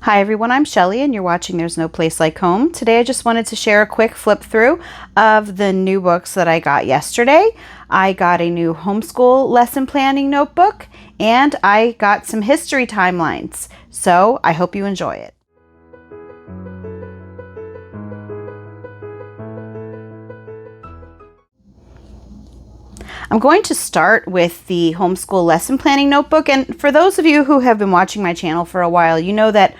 Hi everyone, I'm Shelly and you're watching There's No Place Like Home. Today I just wanted to share a quick flip through of the new books that I got yesterday. I got a new homeschool lesson planning notebook and I got some history timelines. So I hope you enjoy it. I'm going to start with the homeschool lesson planning notebook, and for those of you who have been watching my channel for a while, you know that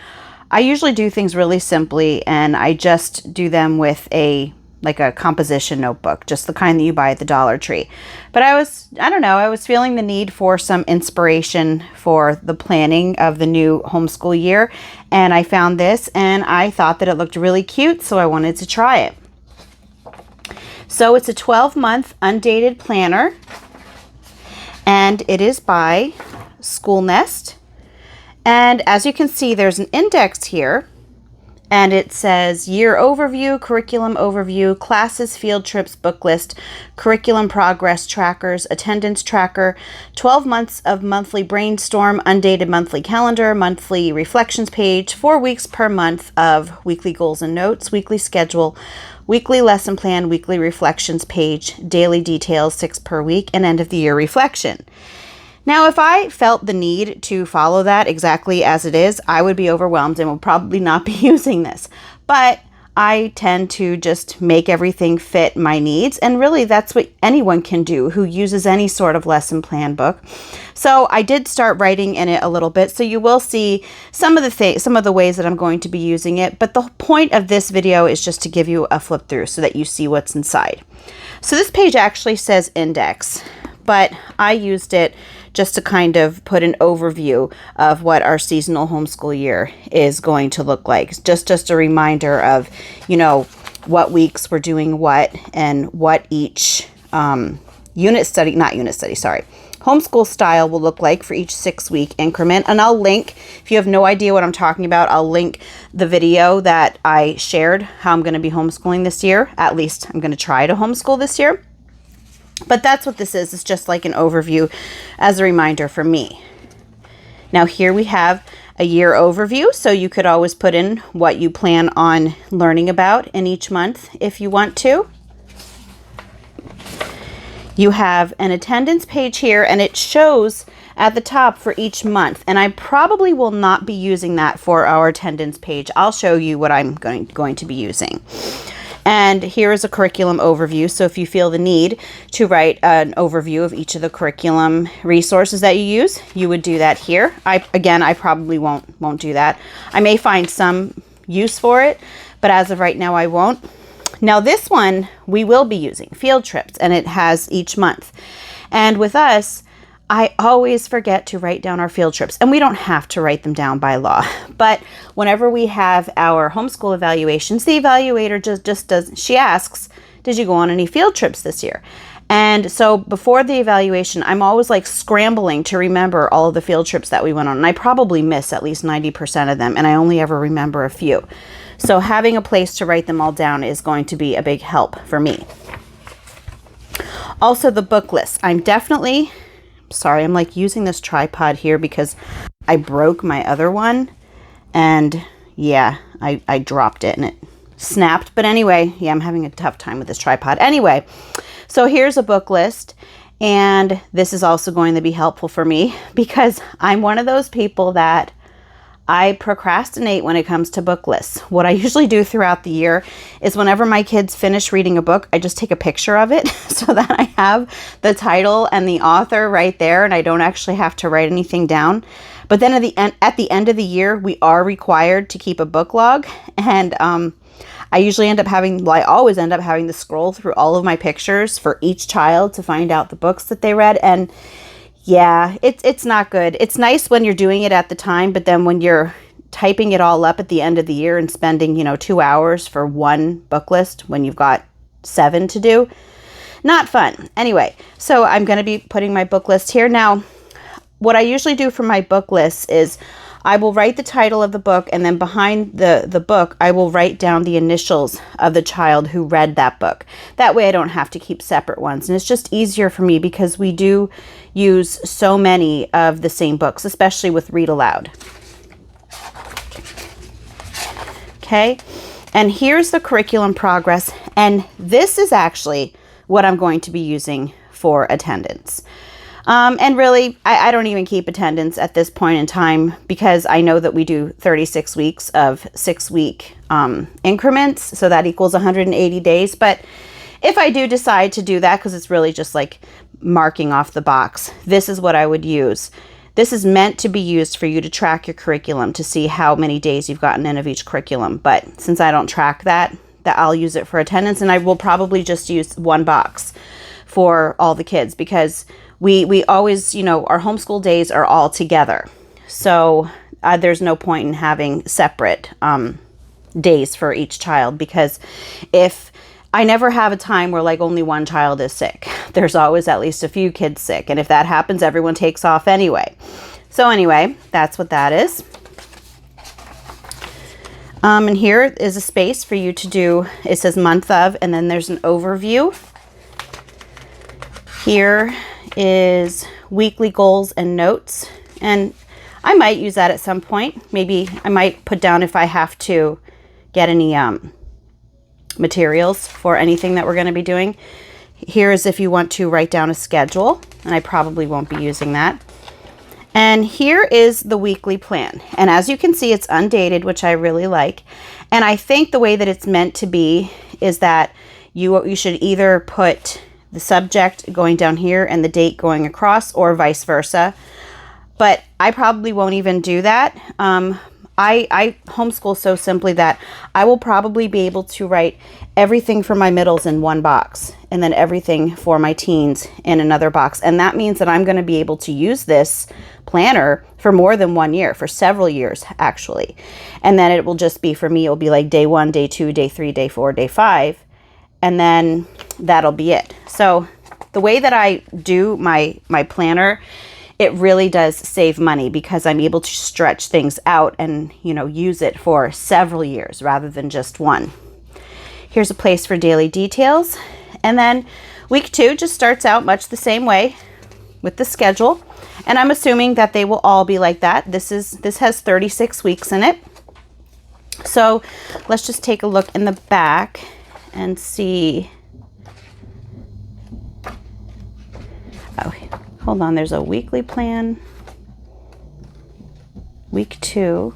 I usually do things really simply and I just do them with a composition notebook, just the kind that you buy at the Dollar Tree. But I was feeling the need for some inspiration for the planning of the new homeschool year, and I found this and I thought that it looked really cute, so I wanted to try it. So it's a 12-month undated planner, and it is by SCHOOLNEST. And as you can see, there's an index here, and it says year overview, curriculum overview, classes, field trips, book list, curriculum progress trackers, attendance tracker, 12 months of monthly brainstorm, undated monthly calendar, monthly reflections page, 4 weeks per month of weekly goals and notes, weekly schedule, weekly lesson plan, weekly reflections page, daily details, 6 per week, and end of the year reflection. Now, if I felt the need to follow that exactly as it is, I would be overwhelmed and would probably not be using this. But I tend to just make everything fit my needs, and really that's what anyone can do who uses any sort of lesson plan book. So I did start writing in it a little bit, so you will see some of the ways that I'm going to be using it, but the point of this video is just to give you a flip through so that you see what's inside. So this page actually says index, but I used it just to kind of put an overview of what our seasonal homeschool year is going to look like. Just a reminder of, what weeks we're doing what and what each homeschool style will look like for each 6-week increment. And I'll link, if you have no idea what I'm talking about, I'll link the video that I shared how I'm going to be homeschooling this year. At least I'm going to try to homeschool this year. But that's what this is. It's just like an overview as a reminder for me. Now here we have a year overview, so you could always put in what you plan on learning about in each month if you want to. You have an attendance page here, and it shows at the top for each month. And I probably will not be using that for our attendance page. I'll show you what I'm going to be using. And here is a curriculum overview. So if you feel the need to write an overview of each of the curriculum resources that you use, you would do that here. I probably won't do that. I may find some use for it, but as of right now, I won't. Now this one we will be using, field trips, and it has each month. And with us, I always forget to write down our field trips, and we don't have to write them down by law. But whenever we have our homeschool evaluations, the evaluator she asks, did you go on any field trips this year? And so before the evaluation, I'm always like scrambling to remember all of the field trips that we went on. And I probably miss at least 90% of them, and I only ever remember a few. So having a place to write them all down is going to be a big help for me. Also the book list. I'm like using this tripod here because I broke my other one, and yeah, I dropped it and it snapped. But anyway, yeah, I'm having a tough time with this tripod. Anyway, so here's a book list, and this is also going to be helpful for me because I'm one of those people that I procrastinate when it comes to book lists. What I usually do throughout the year is whenever my kids finish reading a book, I just take a picture of it so that I have the title and the author right there, and I don't actually have to write anything down. But then at the end of the year, we are required to keep a book log, and I always end up having to scroll through all of my pictures for each child to find out the books that they read. And yeah, it's not good. It's nice when you're doing it at the time, but then when you're typing it all up at the end of the year and spending, 2 hours for one book list when you've got 7 to do, not fun. Anyway, so I'm going to be putting my book list here. Now, what I usually do for my book lists is I will write the title of the book, and then behind the book, I will write down the initials of the child who read that book. That way I don't have to keep separate ones. And it's just easier for me because we do use so many of the same books, especially with Read Aloud. Okay, and here's the curriculum progress, and this is actually what I'm going to be using for attendance. And really, I don't even keep attendance at this point in time because I know that we do 36 weeks of 6-week increments, so that equals 180 days. But if I do decide to do that, because it's really just like marking off the box, this is what I would use. This is meant to be used for you to track your curriculum to see how many days you've gotten in of each curriculum. But since I don't track that I'll use it for attendance, and I will probably just use one box for all the kids because we always, you know, our homeschool days are all together. So there's no point in having separate days for each child, because if I never have a time where like only one child is sick, there's always at least a few kids sick. And if that happens, everyone takes off anyway. So anyway, that's what that is. And here is a space for you to do, it says month of, and then there's an overview. Here is weekly goals and notes, and I might use that at some point. Maybe I might put down if I have to get any materials for anything that we're going to be doing. Here is if you want to write down a schedule, and I probably won't be using that. And here is the weekly plan, and as you can see, it's undated, which I really like. And I think the way that it's meant to be is that you should either put the subject going down here and the date going across, or vice versa. But I probably won't even do that. I homeschool so simply that I will probably be able to write everything for my middles in one box, and then everything for my teens in another box. And that means that I'm going to be able to use this planner for more than 1 year, for several years actually. And then it will just be, for me, it will be like day 1, day 2, day 3, day 4, day 5. And then that'll be it. So the way that I do my planner, it really does save money because I'm able to stretch things out and, you know, use it for several years rather than just one. Here's a place for daily details. And then week 2 just starts out much the same way with the schedule. And I'm assuming that they will all be like that. This has 36 weeks in it. So let's just take a look in the back and see. Oh, hold on, there's a weekly plan. Week 2.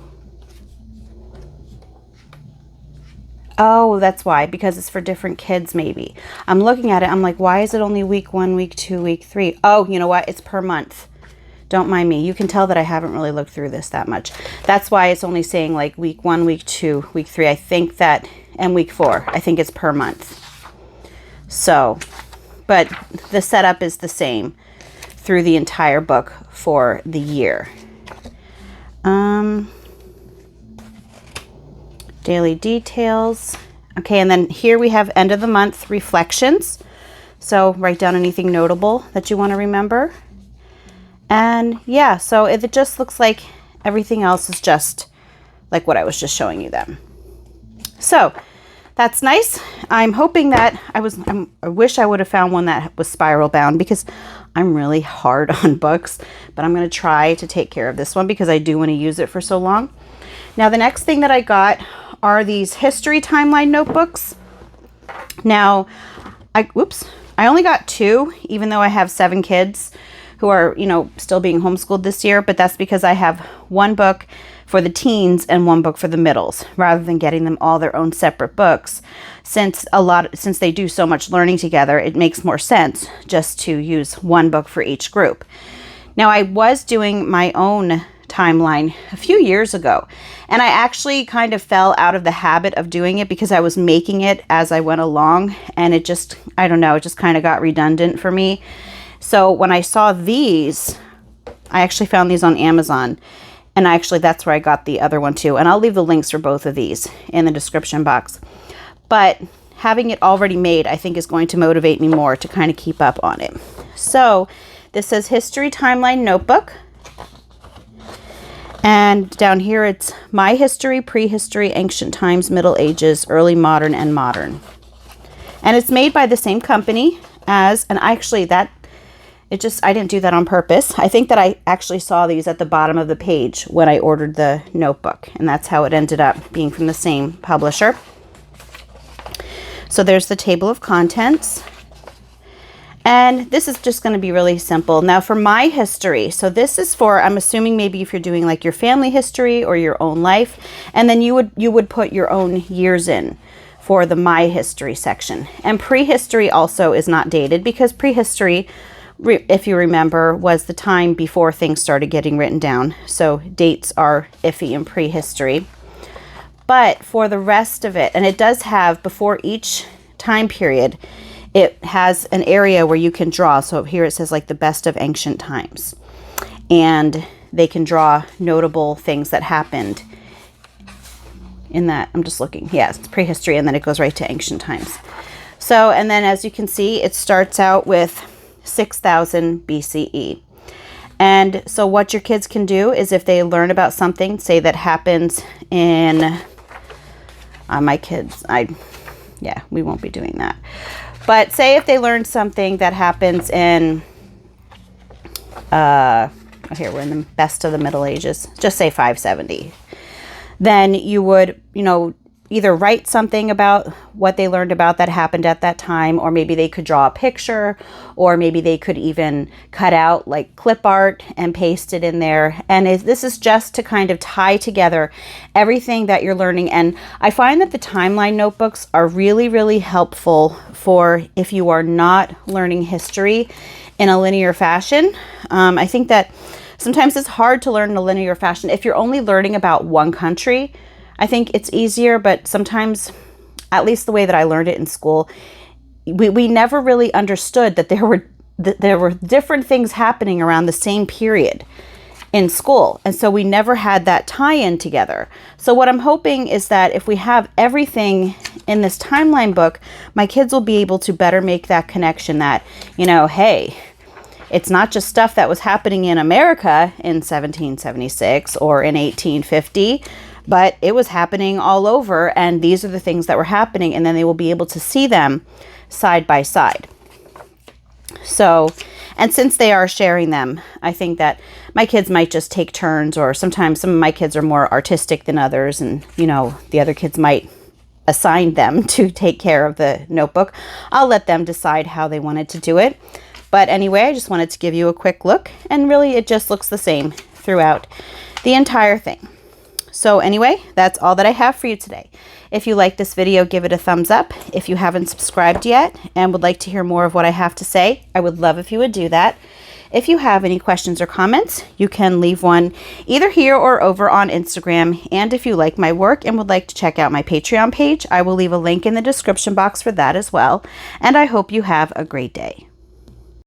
Oh, that's why, because it's for different kids maybe. I'm looking at it, I'm like, why is it only week 1, week 2, week 3? Oh, you know what? It's per month. Don't mind me. You can tell that I haven't really looked through this that much. That's why it's only saying like week 1, week 2, week 3. I think that, and week 4. I think it's per month. So, but the setup is the same through the entire book for the year. Daily details. Okay, and then here we have end of the month reflections. So write down anything notable that you want to remember. And yeah, so it just looks like everything else is just like what I was just showing you then. So that's nice. I'm hoping that I wish I would have found one that was spiral bound, because I'm really hard on books, but I'm going to try to take care of this one because I do want to use it for so long. Now, the next thing that I got are these history timeline notebooks. Now, I only got 2, even though I have 7 kids who are, you know, still being homeschooled this year, but that's because I have one book for the teens and one book for the middles, rather than getting them all their own separate books. Since they do so much learning together, it makes more sense just to use one book for each group. Now, I was doing my own timeline a few years ago, and I actually kind of fell out of the habit of doing it because I was making it as I went along, and it just, I don't know, it just kind of got redundant for me. So when I saw these, I actually found these on Amazon, and actually that's where I got the other one too. And I'll leave the links for both of these in the description box. But having it already made, I think, is going to motivate me more to kind of keep up on it. So this says History Timeline Notebook. And down here it's My History, Prehistory, Ancient Times, Middle Ages, Early Modern, and Modern. And it's made by the same company as, and actually that I didn't do that on purpose. I think that I actually saw these at the bottom of the page when I ordered the notebook, and that's how it ended up being from the same publisher. So there's the table of contents. And this is just going to be really simple. Now for my history, so this is for, I'm assuming maybe if you're doing like your family history or your own life, and then you would put your own years in for the my history section. And prehistory also is not dated, because prehistory, if you remember, was the time before things started getting written down. So dates are iffy in prehistory. But for the rest of it, and it does have, before each time period, it has an area where you can draw. So here it says like the best of ancient times. And they can draw notable things that happened in that. I'm just looking. Yeah, it's prehistory, and then it goes right to ancient times. So, and then as you can see, it starts out with 6000 BCE. And so what your kids can do is, if they learn about something, say that happens in, my kids, yeah, we won't be doing that. But say if they learn something that happens in, here we're in the best of the Middle Ages, just say 570. Then you would, either write something about what they learned about that happened at that time, or maybe they could draw a picture, or maybe they could even cut out like clip art and paste it in there. And this is just to kind of tie together everything that you're learning. And I find that the timeline notebooks are really, really helpful for if you are not learning history in a linear fashion. I think that sometimes it's hard to learn in a linear fashion. If you're only learning about one country, I think it's easier, but sometimes, at least the way that I learned it in school, we never really understood that there were different things happening around the same period in school. And so we never had that tie-in together. So what I'm hoping is that if we have everything in this timeline book, my kids will be able to better make that connection that, hey, it's not just stuff that was happening in America in 1776 or in 1850, but it was happening all over, and these are the things that were happening, and then they will be able to see them side by side. So, and since they are sharing them, I think that my kids might just take turns, or sometimes some of my kids are more artistic than others, and the other kids might assign them to take care of the notebook. I'll let them decide how they wanted to do it. But anyway, I just wanted to give you a quick look, and really it just looks the same throughout the entire thing. So anyway, that's all that I have for you today. If you like this video, give it a thumbs up. If you haven't subscribed yet and would like to hear more of what I have to say, I would love if you would do that. If you have any questions or comments, you can leave one either here or over on Instagram. And if you like my work and would like to check out my Patreon page, I will leave a link in the description box for that as well. And I hope you have a great day.